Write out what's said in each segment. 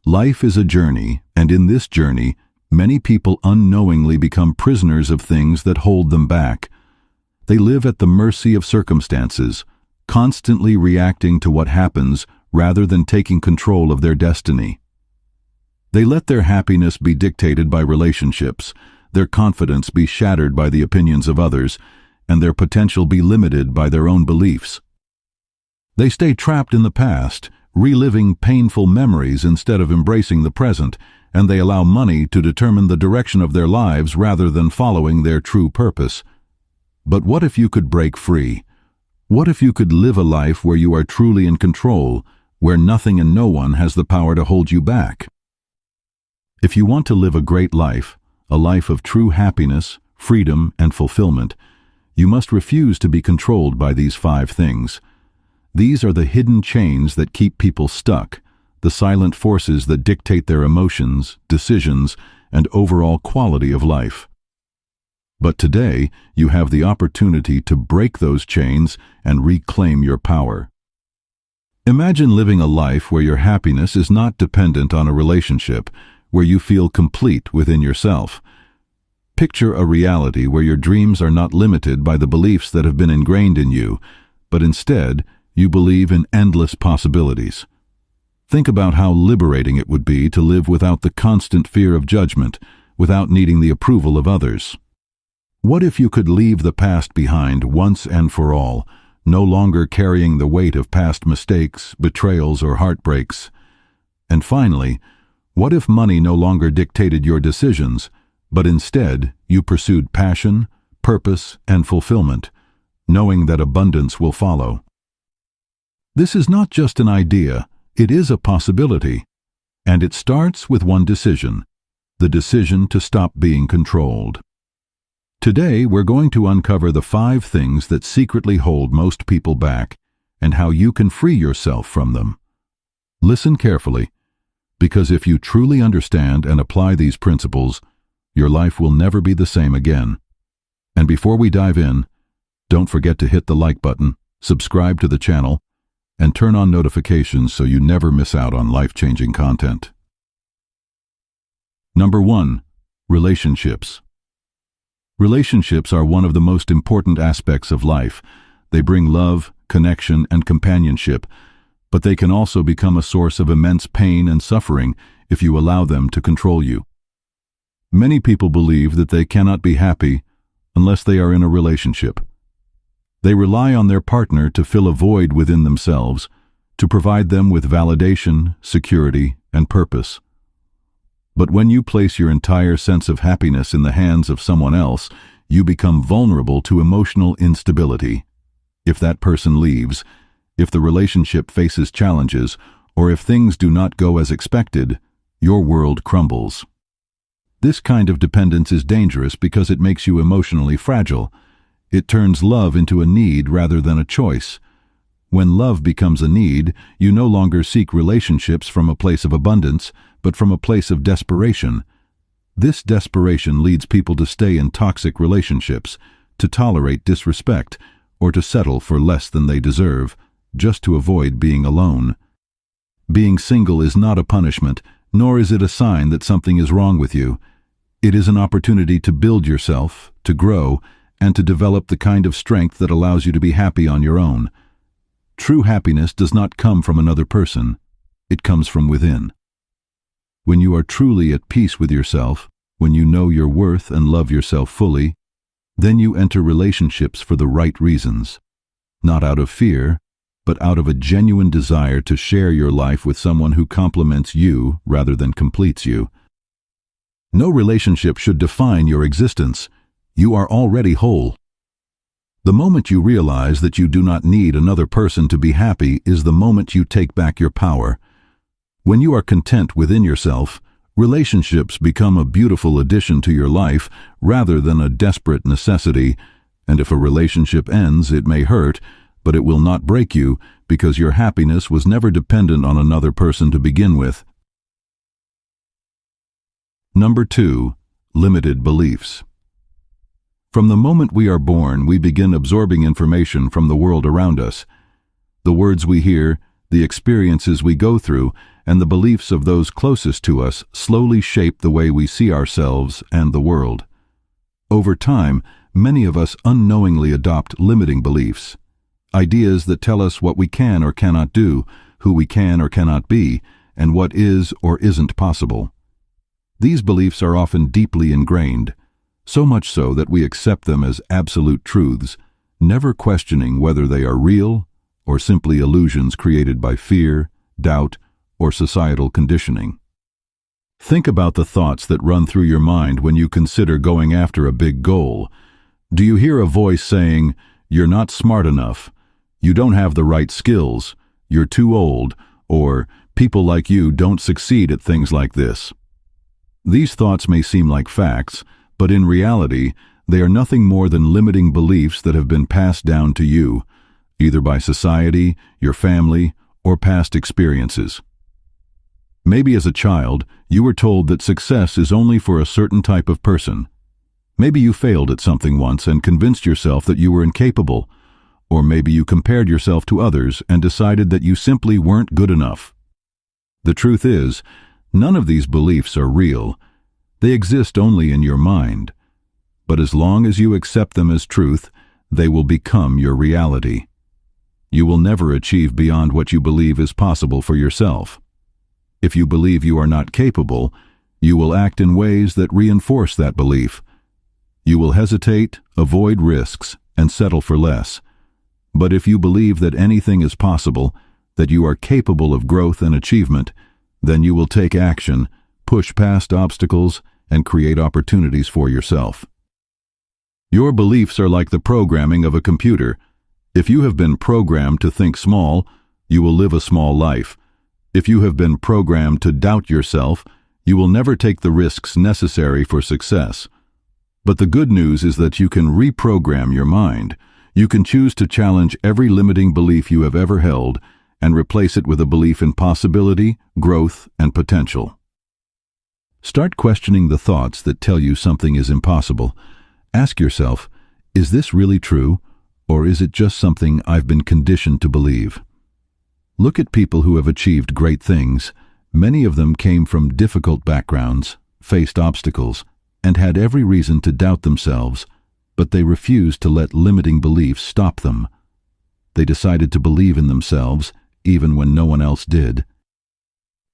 Life is a journey, and in this journey, many people unknowingly become prisoners of things that hold them back. They live at the mercy of circumstances, constantly reacting to what happens rather than taking control of their destiny. They let their happiness be dictated by relationships, their confidence be shattered by the opinions of others, and their potential be limited by their own beliefs. They stay trapped in the past, reliving painful memories instead of embracing the present, and they allow money to determine the direction of their lives rather than following their true purpose. But what if you could break free? What if you could live a life where you are truly in control, where nothing and no one has the power to hold you back? If you want to live a great life, a life of true happiness, freedom, and fulfillment, you must refuse to be controlled by these 5 things. These are the hidden chains that keep people stuck, the silent forces that dictate their emotions, decisions, and overall quality of life. But today, you have the opportunity to break those chains and reclaim your power. Imagine living a life where your happiness is not dependent on a relationship, where you feel complete within yourself. Picture a reality where your dreams are not limited by the beliefs that have been ingrained in you, but instead, you believe in endless possibilities. Think about how liberating it would be to live without the constant fear of judgment, without needing the approval of others. What if you could leave the past behind once and for all, no longer carrying the weight of past mistakes, betrayals, or heartbreaks? And finally, what if money no longer dictated your decisions, but instead you pursued passion, purpose, and fulfillment, knowing that abundance will follow? This is not just an idea, it is a possibility. And it starts with one decision, the decision to stop being controlled. Today, we're going to uncover the 5 things that secretly hold most people back and how you can free yourself from them. Listen carefully, because if you truly understand and apply these principles, your life will never be the same again. And before we dive in, don't forget to hit the like button, subscribe to the channel, and turn on notifications so you never miss out on life-changing content. Number 1. Relationships. Relationships are one of the most important aspects of life. They bring love, connection, and companionship, but they can also become a source of immense pain and suffering if you allow them to control you. Many people believe that they cannot be happy unless they are in a relationship. They rely on their partner to fill a void within themselves, to provide them with validation, security, and purpose. But when you place your entire sense of happiness in the hands of someone else, you become vulnerable to emotional instability. If that person leaves, if the relationship faces challenges, or if things do not go as expected, your world crumbles. This kind of dependence is dangerous because it makes you emotionally fragile. It turns love into a need rather than a choice. When love becomes a need, you no longer seek relationships from a place of abundance, but from a place of desperation. This desperation leads people to stay in toxic relationships, to tolerate disrespect, or to settle for less than they deserve, just to avoid being alone. Being single is not a punishment, nor is it a sign that something is wrong with you. It is an opportunity to build yourself, to grow, and to develop the kind of strength that allows you to be happy on your own. True happiness does not come from another person. It comes from within. When you are truly at peace with yourself, when you know your worth and love yourself fully, then you enter relationships for the right reasons. Not out of fear, but out of a genuine desire to share your life with someone who complements you rather than completes you. No relationship should define your existence. You are already whole. The moment you realize that you do not need another person to be happy is the moment you take back your power. When you are content within yourself, relationships become a beautiful addition to your life rather than a desperate necessity, and if a relationship ends, it may hurt, but it will not break you because your happiness was never dependent on another person to begin with. Number 2. Limited beliefs. From the moment we are born, we begin absorbing information from the world around us. The words we hear, the experiences we go through, and the beliefs of those closest to us slowly shape the way we see ourselves and the world. Over time, many of us unknowingly adopt limiting beliefs, ideas that tell us what we can or cannot do, who we can or cannot be, and what is or isn't possible. These beliefs are often deeply ingrained, so much so that we accept them as absolute truths, never questioning whether they are real or simply illusions created by fear, doubt, or societal conditioning. Think about the thoughts that run through your mind when you consider going after a big goal. Do you hear a voice saying, "You're not smart enough," "You don't have the right skills," "You're too old," or "People like you don't succeed at things like this"? These thoughts may seem like facts, but in reality, they are nothing more than limiting beliefs that have been passed down to you, either by society, your family, or past experiences. Maybe as a child, you were told that success is only for a certain type of person. Maybe you failed at something once and convinced yourself that you were incapable, or maybe you compared yourself to others and decided that you simply weren't good enough. The truth is, none of these beliefs are real. They exist only in your mind. But as long as you accept them as truth, they will become your reality. You will never achieve beyond what you believe is possible for yourself. If you believe you are not capable, you will act in ways that reinforce that belief. You will hesitate, avoid risks, and settle for less. But if you believe that anything is possible, that you are capable of growth and achievement, then you will take action, push past obstacles, and create opportunities for yourself. Your beliefs are like the programming of a computer. If you have been programmed to think small, you will live a small life. If you have been programmed to doubt yourself, you will never take the risks necessary for success. But the good news is that you can reprogram your mind. You can choose to challenge every limiting belief you have ever held and replace it with a belief in possibility, growth, and potential. Start questioning the thoughts that tell you something is impossible. Ask yourself, is this really true, or is it just something I've been conditioned to believe? Look at people who have achieved great things. Many of them came from difficult backgrounds, faced obstacles, and had every reason to doubt themselves, but they refused to let limiting beliefs stop them. They decided to believe in themselves, even when no one else did.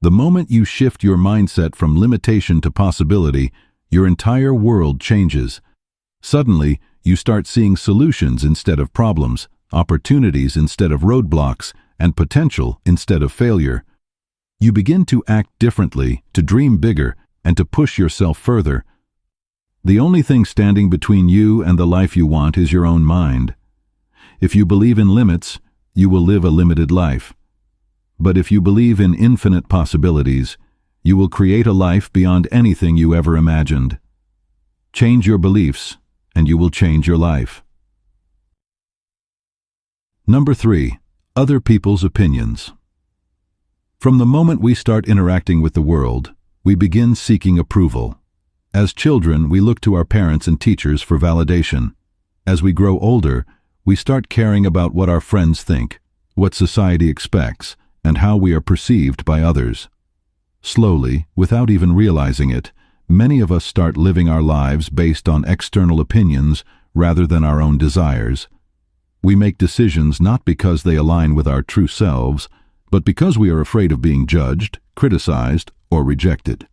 The moment you shift your mindset from limitation to possibility, your entire world changes. Suddenly, you start seeing solutions instead of problems, opportunities instead of roadblocks, and potential instead of failure. You begin to act differently, to dream bigger, and to push yourself further. The only thing standing between you and the life you want is your own mind. If you believe in limits, you will live a limited life. But if you believe in infinite possibilities, you will create a life beyond anything you ever imagined. Change your beliefs, and you will change your life. Number 3. Other people's opinions. From the moment we start interacting with the world, we begin seeking approval. As children, we look to our parents and teachers for validation. As we grow older, we start caring about what our friends think, what society expects, and how we are perceived by others. Slowly, without even realizing it, many of us start living our lives based on external opinions rather than our own desires. We make decisions not because they align with our true selves, but because we are afraid of being judged, criticized, or rejected.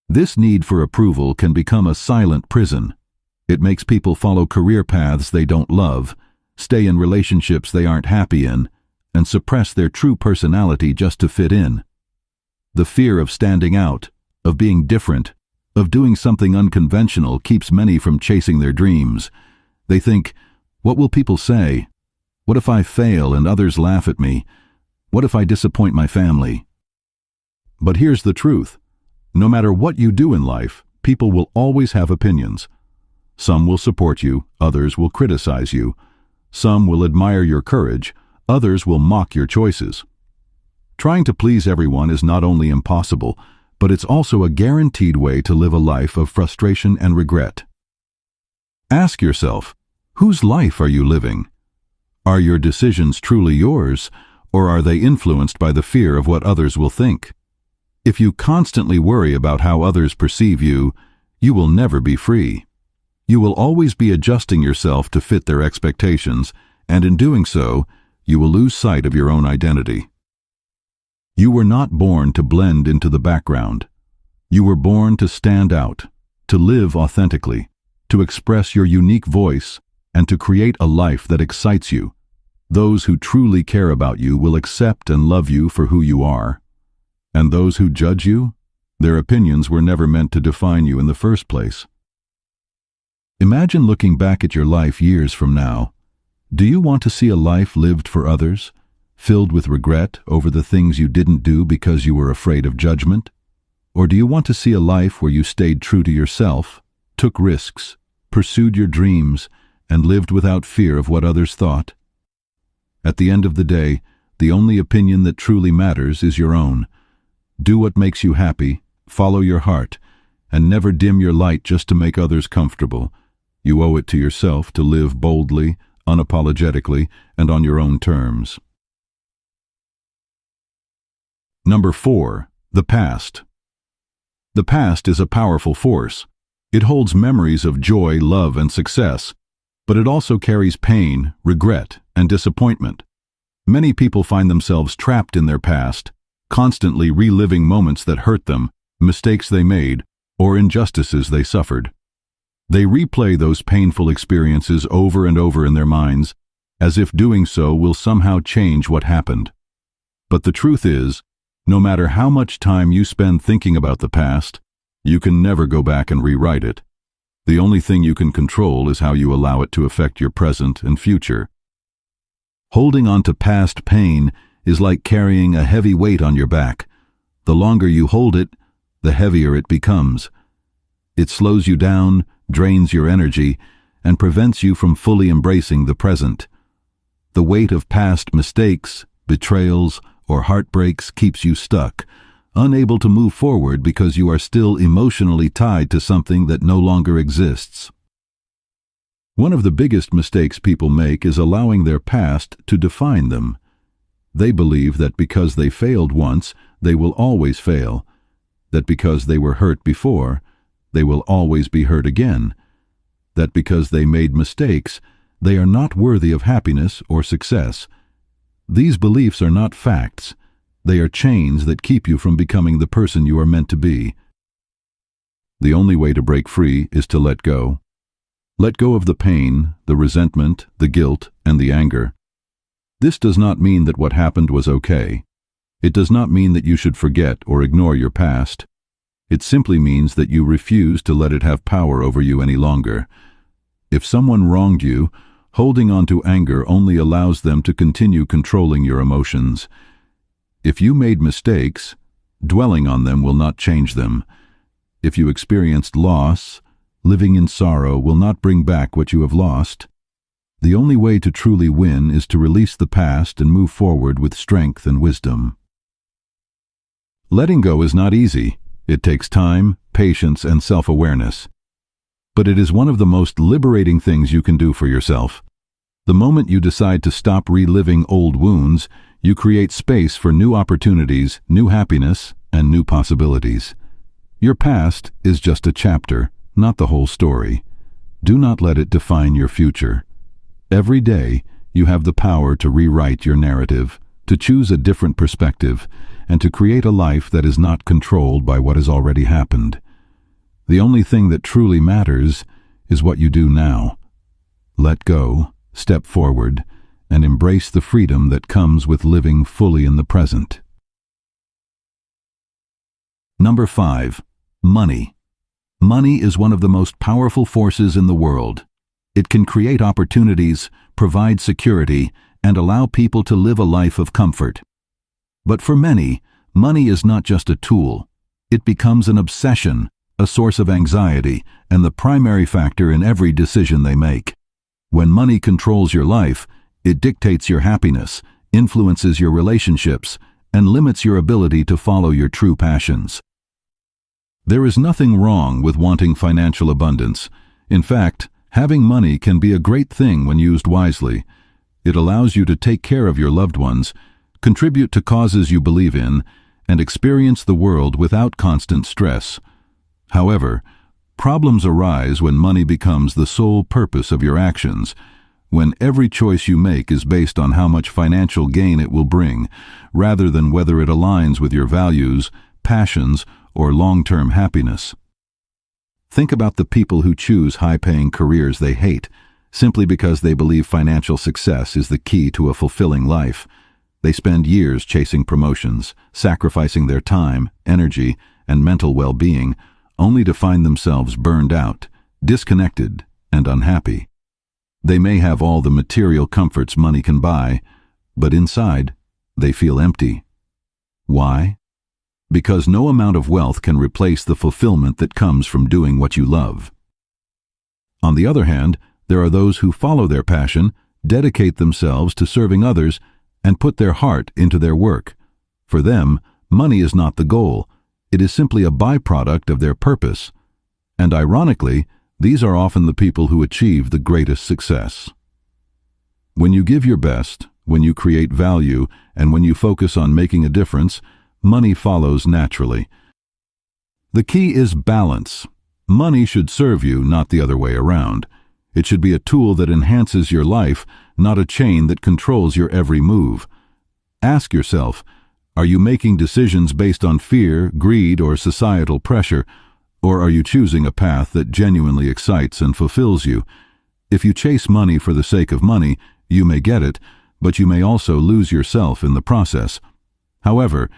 This need for approval can become a silent prison. It makes people follow career paths they don't love, stay in relationships they aren't happy in, and suppress their true personality just to fit in. The fear of standing out, of being different, of doing something unconventional keeps many from chasing their dreams. They think, what will people say? What if I fail and others laugh at me? What if I disappoint my family? But here's the truth. No matter what you do in life, people will always have opinions. Some will support you, others will criticize you. Some will admire your courage, others will mock your choices. Trying to please everyone is not only impossible, but it's also a guaranteed way to live a life of frustration and regret. Ask yourself, whose life are you living? Are your decisions truly yours, or are they influenced by the fear of what others will think? If you constantly worry about how others perceive you, you will never be free. You will always be adjusting yourself to fit their expectations, and in doing so, you will lose sight of your own identity. You were not born to blend into the background. You were born to stand out, to live authentically, to express your unique voice, and to create a life that excites you. Those who truly care about you will accept and love you for who you are. And those who judge you, their opinions were never meant to define you in the first place. Imagine looking back at your life years from now. Do you want to see a life lived for others, filled with regret over the things you didn't do because you were afraid of judgment? Or do you want to see a life where you stayed true to yourself, took risks, pursued your dreams, and lived without fear of what others thought? At the end of the day, the only opinion that truly matters is your own. Do what makes you happy, follow your heart, and never dim your light just to make others comfortable. You owe it to yourself to live boldly, unapologetically, and on your own terms. Number 4. The past. The past is a powerful force. It holds memories of joy, love, and success, but it also carries pain, regret, and disappointment. Many people find themselves trapped in their past, constantly reliving moments that hurt them, mistakes they made, or injustices they suffered. They replay those painful experiences over and over in their minds, as if doing so will somehow change what happened. But the truth is, no matter how much time you spend thinking about the past, you can never go back and rewrite it. The only thing you can control is how you allow it to affect your present and future. Holding on to past pain is like carrying a heavy weight on your back. The longer you hold it, the heavier it becomes. It slows you down, drains your energy, and prevents you from fully embracing the present. The weight of past mistakes, betrayals, or heartbreaks keeps you stuck, unable to move forward because you are still emotionally tied to something that no longer exists. One of the biggest mistakes people make is allowing their past to define them. They believe that because they failed once, they will always fail, that because they were hurt before, they will always be hurt again, that because they made mistakes, they are not worthy of happiness or success. These beliefs are not facts. They are chains that keep you from becoming the person you are meant to be. The only way to break free is to let go. Let go of the pain, the resentment, the guilt, and the anger. This does not mean that what happened was okay. It does not mean that you should forget or ignore your past. It simply means that you refuse to let it have power over you any longer. If someone wronged you, holding on to anger only allows them to continue controlling your emotions. If you made mistakes, dwelling on them will not change them. If you experienced loss, living in sorrow will not bring back what you have lost. The only way to truly win is to release the past and move forward with strength and wisdom. Letting go is not easy. It takes time, patience, and self-awareness. But it is one of the most liberating things you can do for yourself. The moment you decide to stop reliving old wounds, you create space for new opportunities, new happiness, and new possibilities. Your past is just a chapter, not the whole story. Do not let it define your future. Every day, you have the power to rewrite your narrative, to choose a different perspective, and to create a life that is not controlled by what has already happened. The only thing that truly matters is what you do now. Let go, step forward, and embrace the freedom that comes with living fully in the present. Number 5. Money. Money is one of the most powerful forces in the world. It can create opportunities, provide security, and allow people to live a life of comfort. But for many, money is not just a tool. It becomes an obsession, a source of anxiety, and the primary factor in every decision they make. When money controls your life, it dictates your happiness, influences your relationships, and limits your ability to follow your true passions. There is nothing wrong with wanting financial abundance. In fact, having money can be a great thing when used wisely. It allows you to take care of your loved ones, contribute to causes you believe in, and experience the world without constant stress. However, problems arise when money becomes the sole purpose of your actions, when every choice you make is based on how much financial gain it will bring, rather than whether it aligns with your values, passions, or long-term happiness. Think about the people who choose high-paying careers they hate, simply because they believe financial success is the key to a fulfilling life. They spend years chasing promotions, sacrificing their time, energy, and mental well-being, only to find themselves burned out, disconnected, and unhappy. They may have all the material comforts money can buy, but inside, they feel empty. Why? Because no amount of wealth can replace the fulfillment that comes from doing what you love. On the other hand, there are those who follow their passion, dedicate themselves to serving others, and put their heart into their work. For them, money is not the goal. It is simply a byproduct of their purpose. And ironically, these are often the people who achieve the greatest success. When you give your best, when you create value, and when you focus on making a difference, money follows naturally. The key is balance. Money should serve you, not the other way around. It should be a tool that enhances your life, not a chain that controls your every move. Ask yourself, are you making decisions based on fear, greed, or societal pressure, or are you choosing a path that genuinely excites and fulfills you? If you chase money for the sake of money, you may get it, but you may also lose yourself in the process. However,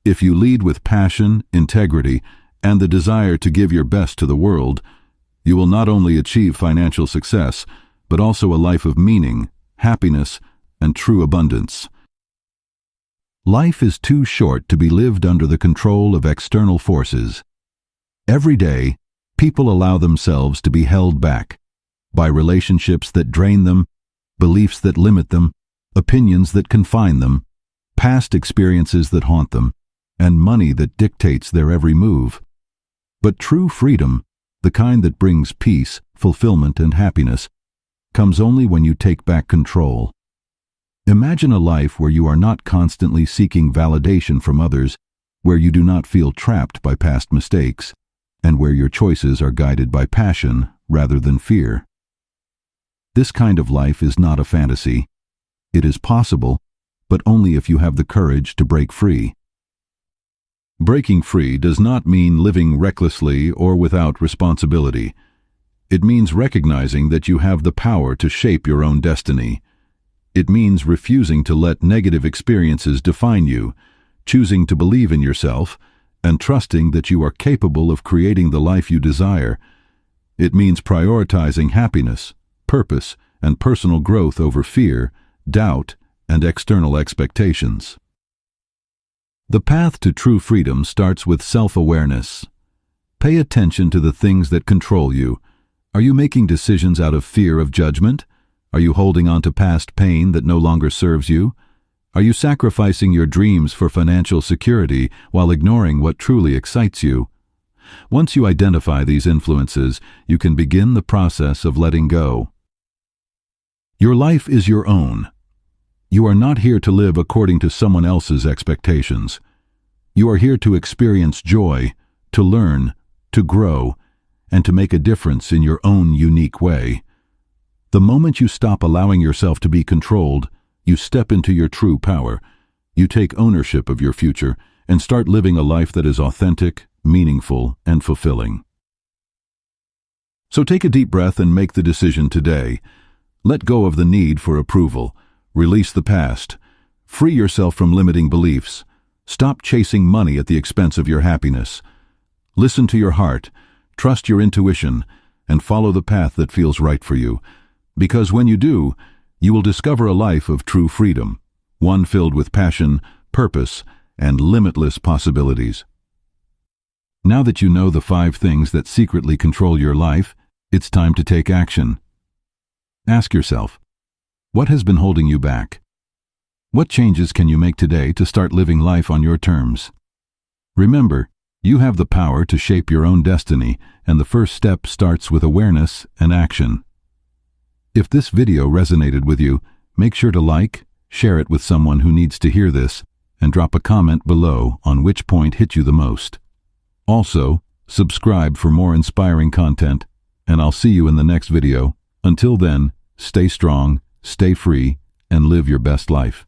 if you lead with passion, integrity, and the desire to give your best to the world, you will not only achieve financial success, but also a life of meaning, happiness, and true abundance. Life is too short to be lived under the control of external forces. Every day, people allow themselves to be held back by relationships that drain them, beliefs that limit them, opinions that confine them, past experiences that haunt them, and money that dictates their every move. But true freedom, the kind that brings peace, fulfillment, and happiness, comes only when you take back control. Imagine a life where you are not constantly seeking validation from others, where you do not feel trapped by past mistakes, and where your choices are guided by passion rather than fear. This kind of life is not a fantasy. It is possible, but only if you have the courage to break free. Breaking free does not mean living recklessly or without responsibility. It means recognizing that you have the power to shape your own destiny. It means refusing to let negative experiences define you, choosing to believe in yourself, and trusting that you are capable of creating the life you desire. It means prioritizing happiness, purpose, and personal growth over fear, doubt, and external expectations. The path to true freedom starts with self-awareness. Pay attention to the things that control you. Are you making decisions out of fear of judgment? Are you holding on to past pain that no longer serves you? Are you sacrificing your dreams for financial security while ignoring what truly excites you? Once you identify these influences, you can begin the process of letting go. Your life is your own. You are not here to live according to someone else's expectations. You are here to experience joy, to learn, to grow, and to make a difference in your own unique way. The moment you stop allowing yourself to be controlled, you step into your true power. You take ownership of your future and start living a life that is authentic, meaningful, and fulfilling. So take a deep breath and make the decision today. Let go of the need for approval. Release the past. Free yourself from limiting beliefs. Stop chasing money at the expense of your happiness. Listen to your heart, trust your intuition, and follow the path that feels right for you. Because when you do, you will discover a life of true freedom, one filled with passion, purpose, and limitless possibilities. Now that you know the 5 things that secretly control your life, it's time to take action. Ask yourself, what has been holding you back? What changes can you make today to start living life on your terms? Remember, you have the power to shape your own destiny, and the first step starts with awareness and action. If this video resonated with you, make sure to like, share it with someone who needs to hear this, and drop a comment below on which point hit you the most. Also, subscribe for more inspiring content, and I'll see you in the next video. Until then, stay strong, stay free, and live your best life.